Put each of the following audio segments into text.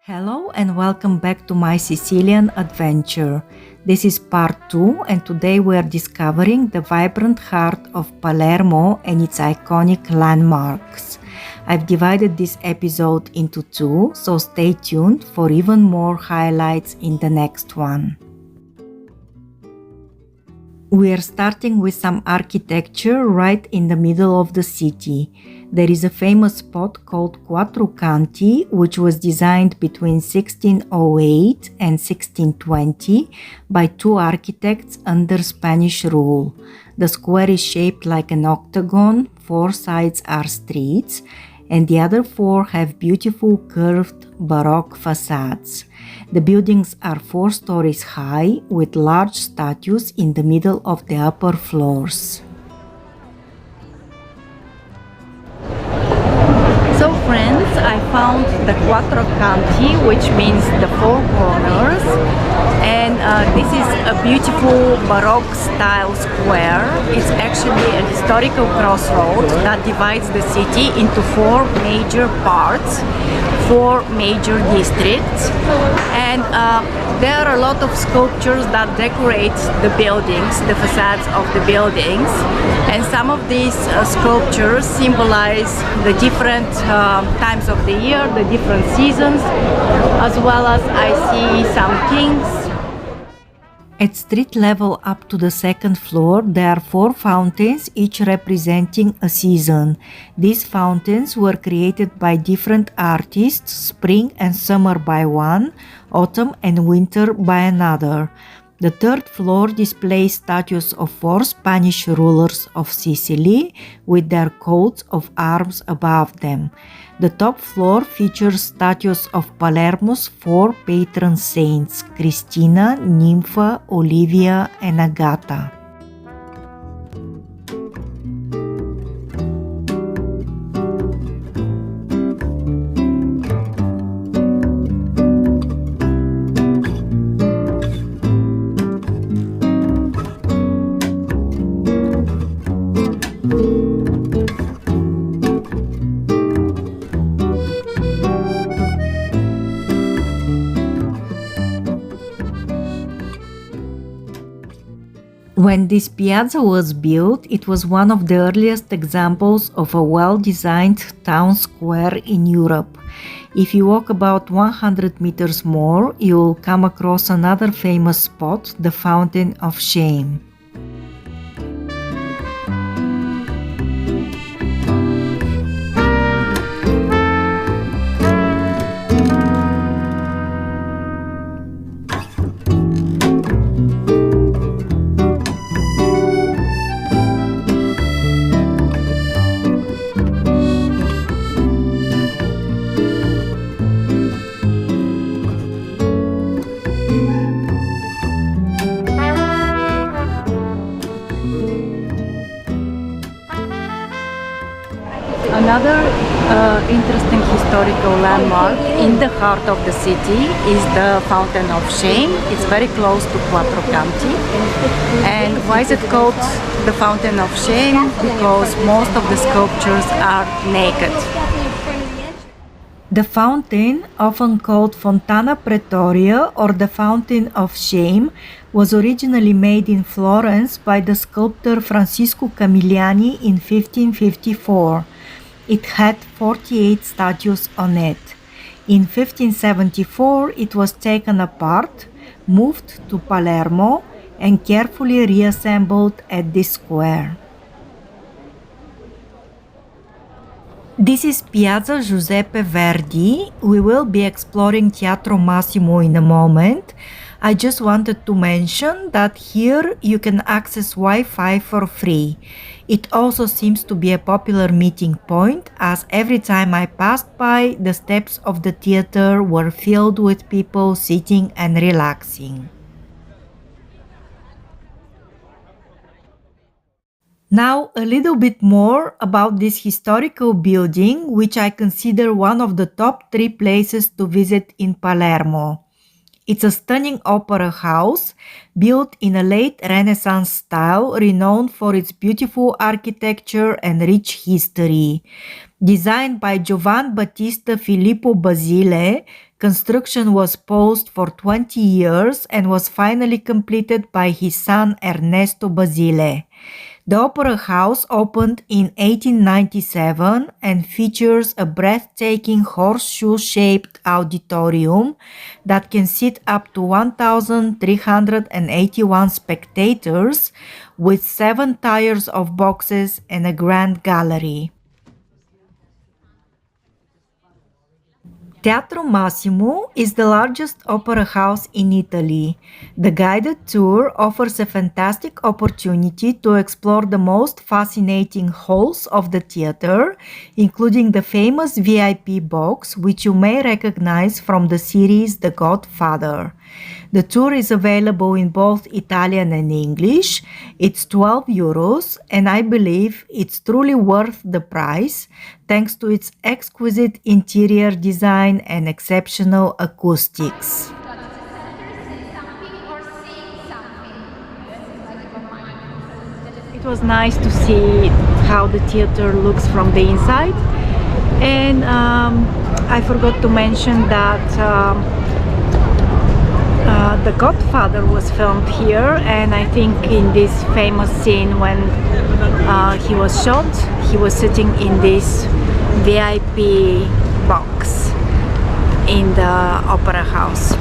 Hello and welcome back to my Sicilian adventure. This is part 2 and today we are discovering the vibrant heart of Palermo and its iconic landmarks. I've divided this episode into two, so stay tuned for even more highlights in the next one. We are starting with some architecture right in the middle of the city. There is a famous spot called Quattro Canti, which was designed between 1608 and 1620 by two architects under Spanish rule. The square is shaped like an octagon, four sides are streets, and the other four have beautiful curved Baroque facades. The buildings are 4 stories high with large statues in the middle of the upper floors. So friends, I found the Quattro Canti, which means the four corners, and this is a beautiful Baroque style square. It's actually a historical crossroad that divides the city into 4 major parts, 4 major districts, and there are a lot of sculptures that decorate the buildings, the facades of the buildings, and some of these sculptures symbolize the different times of the year, the different seasons, as well as I see some kings. At street level up to the second floor, there are 4 fountains, each representing a season. These fountains were created by different artists, spring and summer by one, autumn and winter by another. The third floor displays statues of 4 Spanish rulers of Sicily with their coats of arms above them. The top floor features statues of Palermo's 4 patron saints, Cristina, Nympha, Olivia, and Agata. When this piazza was built, it was one of the earliest examples of a well-designed town square in Europe. If you walk about 100 meters more, you'll come across another famous spot, the Fountain of Shame. Another interesting historical landmark in the heart of the city is the Fountain of Shame. It's very close to Quattro Canti. And why is it called the Fountain of Shame? Because most of the sculptures are naked. The fountain, often called Fontana Pretoria or the Fountain of Shame, was originally made in Florence by the sculptor Francesco Camilliani in 1554. It had 48 statues on it. In 1574, it was taken apart, moved to Palermo, and carefully reassembled at this square. This is Piazza Giuseppe Verdi. We will be exploring Teatro Massimo in a moment. I just wanted to mention that here you can access Wi-Fi for free. It also seems to be a popular meeting point, as every time I passed by, the steps of the theater were filled with people sitting and relaxing. Now, a little bit more about this historical building, which I consider one of the top 3 places to visit in Palermo. It's a stunning opera house built in a late Renaissance style, renowned for its beautiful architecture and rich history. Designed by Giovan Battista Filippo Basile, Construction was paused for 20 years and was finally completed by his son Ernesto Basile. The Opera House opened in 1897 and features a breathtaking horseshoe-shaped auditorium that can seat up to 1,381 spectators with 7 tiers of boxes and a grand gallery. Teatro Massimo is the largest opera house in Italy. The guided tour offers a fantastic opportunity to explore the most fascinating halls of the theater, including the famous VIP box, which you may recognize from the series The Godfather. The tour is available in both Italian and English. It's 12 euros, and I believe it's truly worth the price thanks to its exquisite interior design and exceptional acoustics. It was nice to see how the theater looks from the inside, and I forgot to mention that The Godfather was filmed here, and I think in this famous scene when he was shot, he was sitting in this VIP box in the opera house.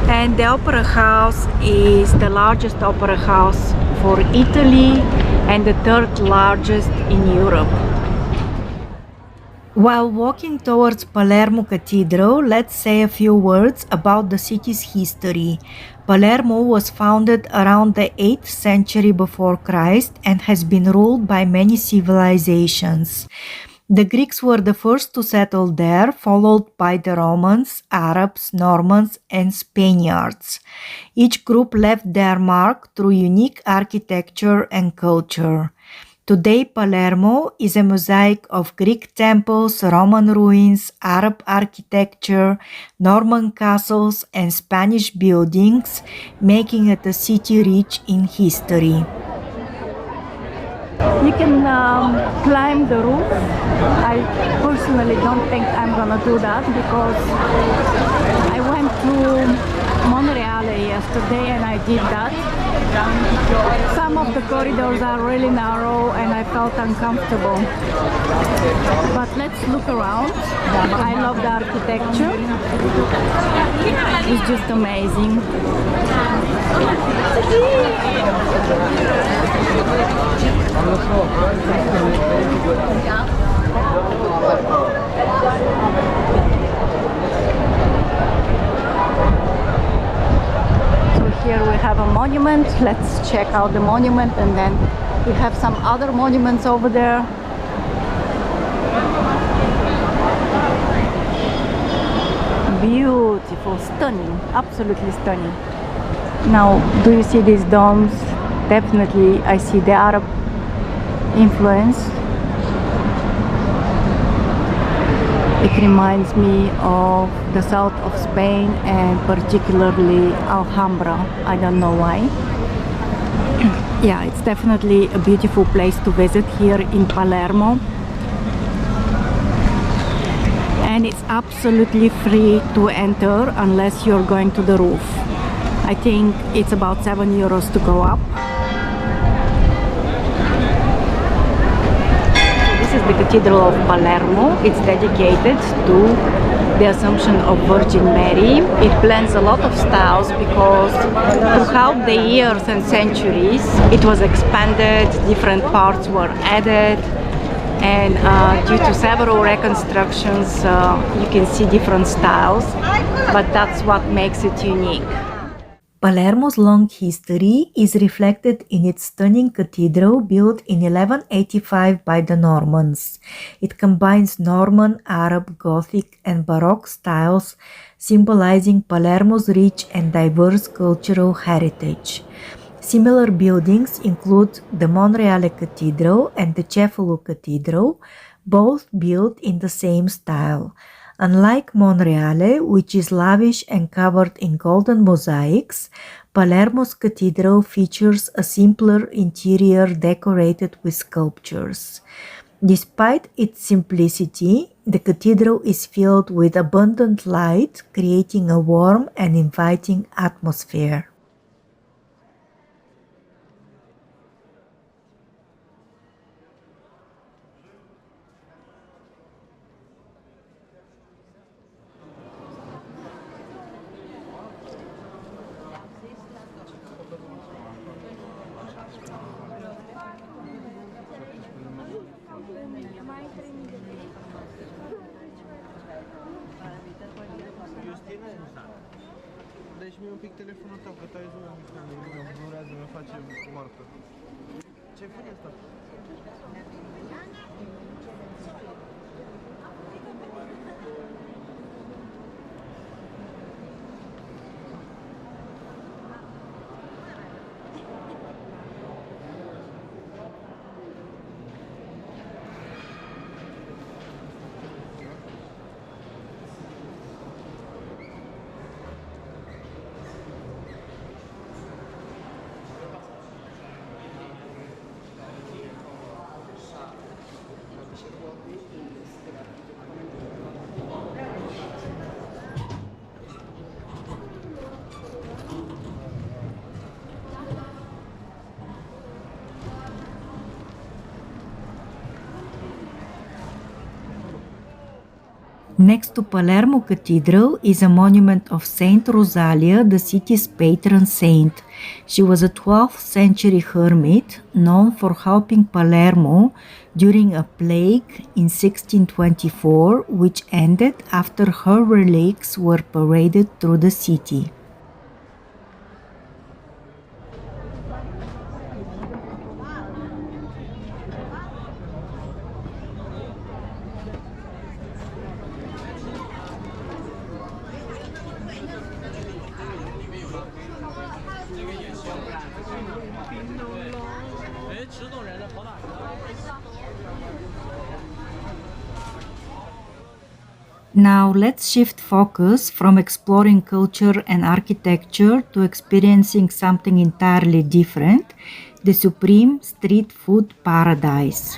And the opera house is the largest opera house for Italy and the third largest in Europe. While walking towards Palermo Cathedral, let's say a few words about the city's history. Palermo was founded around the 8th century before Christ and has been ruled by many civilizations. The Greeks were the first to settle there, followed by the Romans, Arabs, Normans, and Spaniards. Each group left their mark through unique architecture and culture. Today, Palermo is a mosaic of Greek temples, Roman ruins, Arab architecture, Norman castles, and Spanish buildings, making it a city rich in history. You can climb the roof. I personally don't think I'm gonna do that because I went to Monreale yesterday and I did that. Some of the corridors are really narrow and I felt uncomfortable. But let's look around. I love the architecture. It's just amazing. So here we have a monument. Let's check out the monument, and then we have some other monuments over there. Beautiful, stunning, absolutely stunning. Now, do you see these domes? Definitely I see the Arab influence. It reminds me of the south of Spain and particularly Alhambra. I don't know why. Yeah, it's definitely a beautiful place to visit here in Palermo. And it's absolutely free to enter unless you're going to the roof. I think it's about 7 euros to go up. This is the Cathedral of Palermo. It's dedicated to the Assumption of Virgin Mary. It blends a lot of styles because throughout the years and centuries it was expanded, different parts were added, and due to several reconstructions you can see different styles, but that's what makes it unique. Palermo's long history is reflected in its stunning cathedral built in 1185 by the Normans. It combines Norman, Arab, Gothic, and Baroque styles, symbolizing Palermo's rich and diverse cultural heritage. Similar buildings include the Monreale Cathedral and the Cefalù Cathedral, both built in the same style. Unlike Monreale, which is lavish and covered in golden mosaics, Palermo's cathedral features a simpler interior decorated with sculptures. Despite its simplicity, the cathedral is filled with abundant light, creating a warm and inviting atmosphere. Deci mie un pic telefonul tău, că tu ai zis că nu durează, mă face moartă. Ce-ai făcut asta? Next to Palermo Cathedral is a monument of Saint Rosalia, the city's patron saint. She was a 12th century hermit known for helping Palermo during a plague in 1624, which ended after her relics were paraded through the city. Now let's shift focus from exploring culture and architecture to experiencing something entirely different, the supreme street food paradise.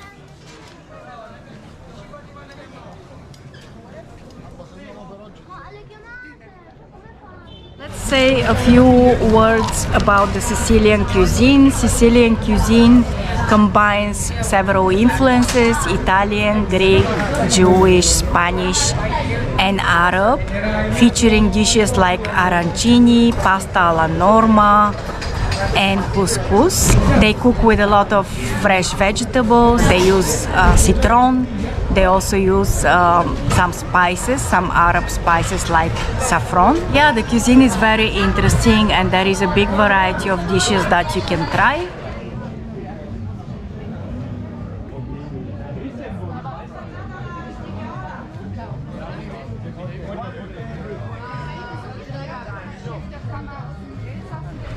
Let's say a few words about the Sicilian cuisine. Sicilian cuisine combines several influences: Italian, Greek, Jewish, Spanish, and Arab, featuring dishes like arancini, pasta alla norma, and couscous. They cook with a lot of fresh vegetables. They use citron. They also use some spices, some Arab spices like saffron. Yeah, the cuisine is very interesting, and there is a big variety of dishes that you can try.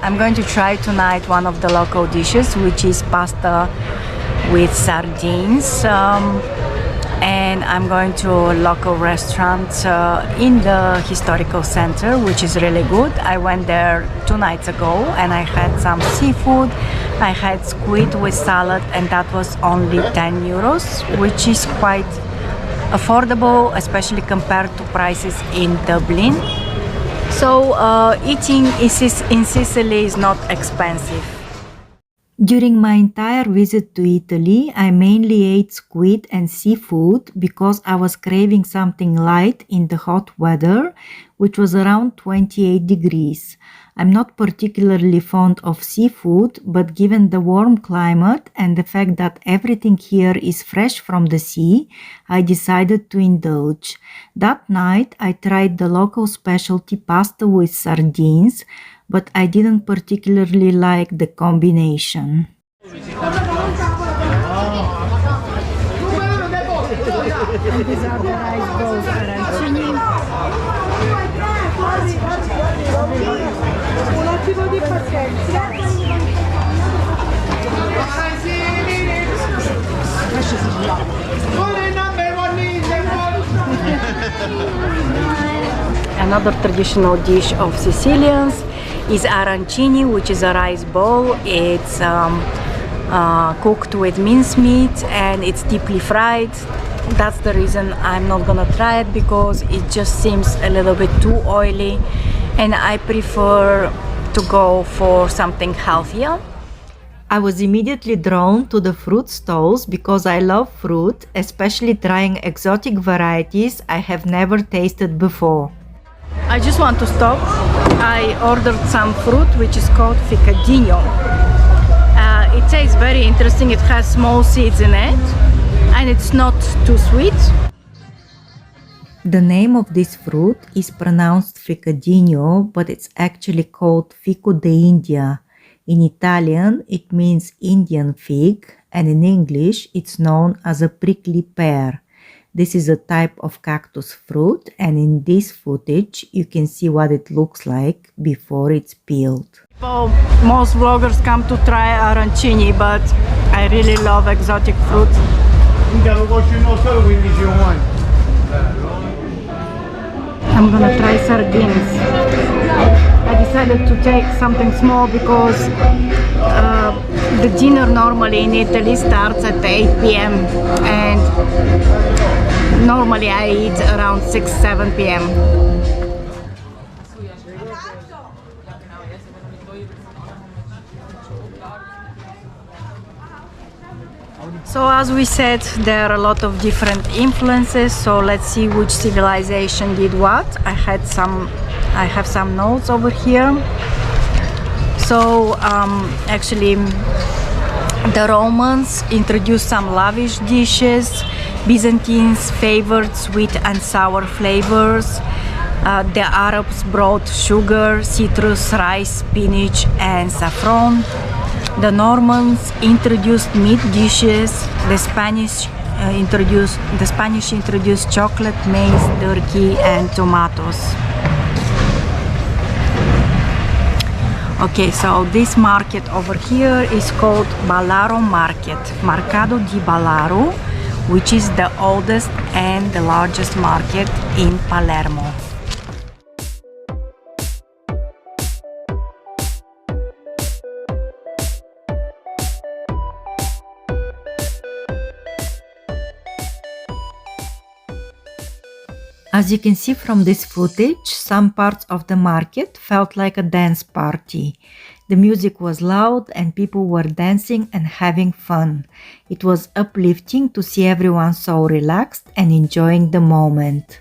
I'm going to try tonight one of the local dishes, which is pasta with sardines. And I'm going to a local restaurant in the historical center, which is really good. I went there 2 nights ago and I had some seafood. I had squid with salad, and that was only 10 euros, which is quite affordable, especially compared to prices in Dublin. So eating in Sicily is not expensive. During my entire visit to Italy, I mainly ate squid and seafood because I was craving something light in the hot weather, which was around 28 degrees. I'm not particularly fond of seafood, but given the warm climate and the fact that everything here is fresh from the sea, I decided to indulge. That night, I tried the local specialty pasta with sardines, but I didn't particularly like the combination. These are the rice balls, arancini. Un attimo di pazienza. Another traditional dish of Sicilians is arancini, which is a rice bowl. It's cooked with mincemeat, and it's deeply fried. That's the reason I'm not gonna try it, because it just seems a little bit too oily, and I prefer to go for something healthier. I was immediately drawn to the fruit stalls because I love fruit, especially trying exotic varieties I have never tasted before. I just want to stop. I ordered some fruit which is called ficadinho. It tastes very interesting. It has small seeds in it, and it's not too sweet. The name of this fruit is pronounced ficadinho, but it's actually called fico de India. In Italian, it means Indian fig, and in English, it's known as a prickly pear. This is a type of cactus fruit, and in this footage, you can see what it looks like before it's peeled. Most vloggers come to try arancini, but I really love exotic fruit. I'm gonna try sardines. I decided to take something small because the dinner normally in Italy starts at 8 p.m. and normally I eat around 6-7 p.m. So as we said, there are a lot of different influences, so let's see which civilization did what. I have some notes over here. So actually the Romans introduced some lavish dishes. Byzantines favored sweet and sour flavors. The Arabs brought sugar, citrus, rice, spinach and saffron. The Normans introduced meat dishes. The Spanish introduced chocolate, maize, turkey and tomatoes. Okay, so this market over here is called Ballarò Market, Mercato di Ballaro, which is the oldest and the largest market in Palermo. As you can see from this footage, some parts of the market felt like a dance party. The music was loud and people were dancing and having fun. It was uplifting to see everyone so relaxed and enjoying the moment.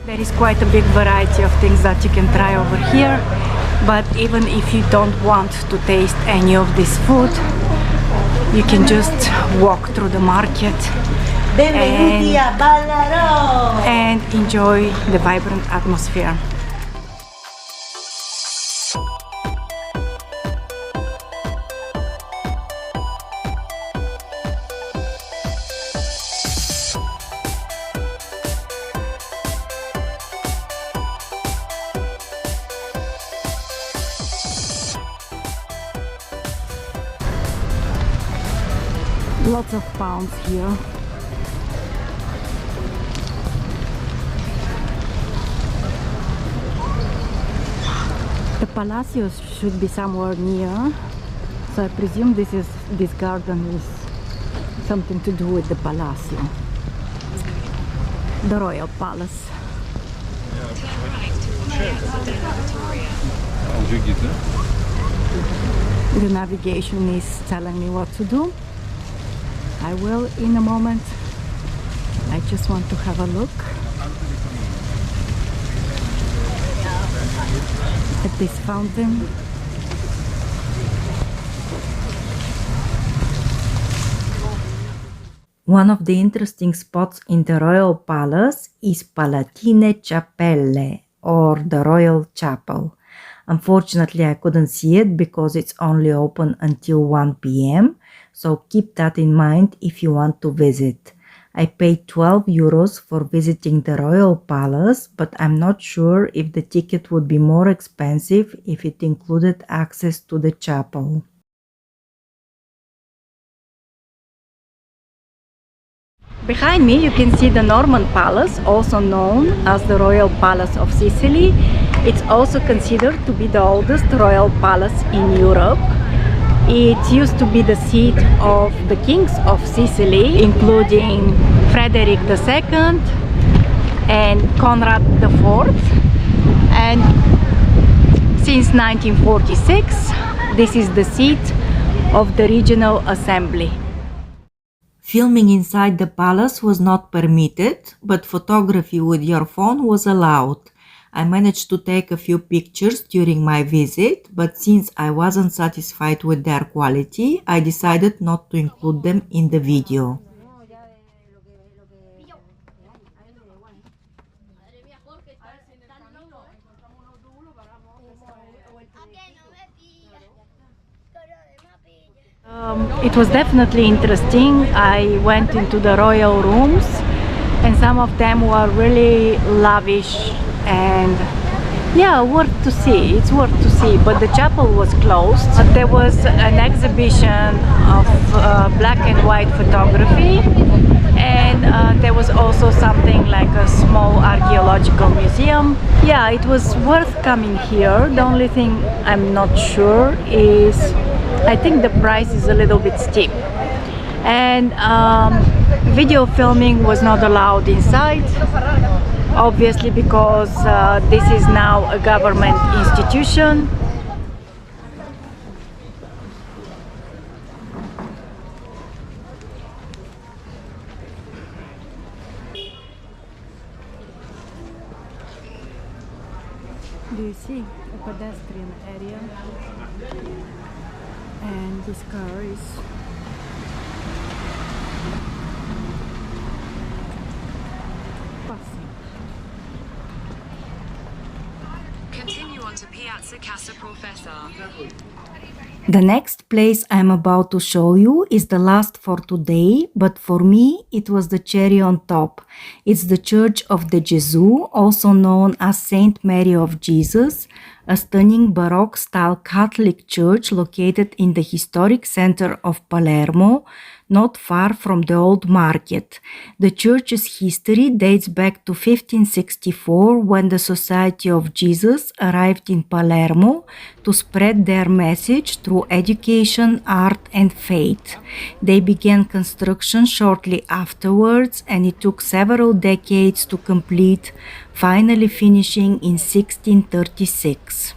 There is quite a big variety of things that you can try over here, but even if you don't want to taste any of this food, you can just walk through the market and enjoy the vibrant atmosphere. Lots of pounds here. The palacios should be somewhere near, so I presume this garden is something to do with the palacio, the royal palace. The navigation is telling me what to do. I will in a moment. I just want to have a look at this fountain. One of the interesting spots in the royal palace is Palatine Chapelle, or the Royal Chapel. Unfortunately, I couldn't see it because it's only open until 1 p.m. So keep that in mind if you want to visit. I paid 12 euros for visiting the Royal Palace, but I'm not sure if the ticket would be more expensive if it included access to the chapel. Behind me you can see the Norman Palace, also known as the Royal Palace of Sicily. It's also considered to be the oldest royal palace in Europe. It used to be the seat of the kings of Sicily, including Frederick II and Conrad IV. And since 1946, this is the seat of the regional assembly. Filming inside the palace was not permitted, but photography with your phone was allowed. I managed to take a few pictures during my visit, but since I wasn't satisfied with their quality, I decided not to include them in the video. It was definitely interesting. I went into the royal rooms and some of them were really lavish and yeah, worth to see. It's worth to see, but the chapel was closed. There was an exhibition of black and white photography, and there was also something like a small archaeological museum. Yeah, it was worth coming here. The only thing I'm not sure is I think the price is a little bit steep, and video filming was not allowed inside, obviously because this is now a government institution. Do you see a pedestrian area? And this car is passing. Continue on to Piazza Casa Professor. The next place I'm about to show you is the last for today, but for me it was the cherry on top. It's the Church of the Gesu, also known as Saint Mary of Jesus, a stunning Baroque style Catholic church located in the historic center of Palermo, not far from the old market. The church's history dates back to 1564, when the Society of Jesus arrived in Palermo to spread their message through education, art and faith. They began construction shortly afterwards, and it took several decades to complete, finally finishing in 1636.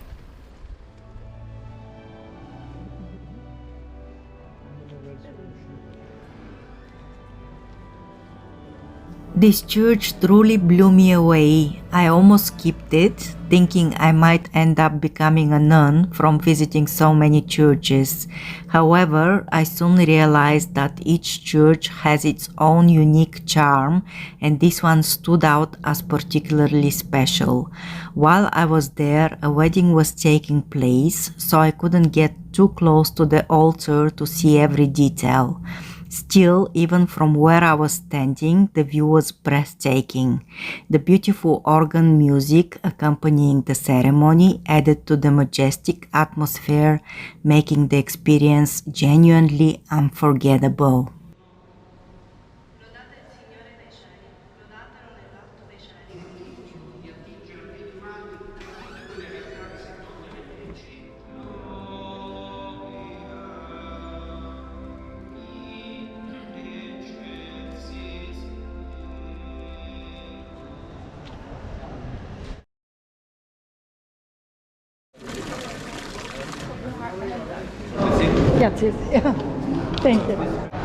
This church truly blew me away. I almost skipped it, thinking I might end up becoming a nun from visiting so many churches. However, I soon realized that each church has its own unique charm, and this one stood out as particularly special. While I was there, a wedding was taking place, so I couldn't get too close to the altar to see every detail. Still, even from where I was standing, the view was breathtaking. The beautiful organ music accompanying the ceremony added to the majestic atmosphere, making the experience genuinely unforgettable. Grazie. Thank you.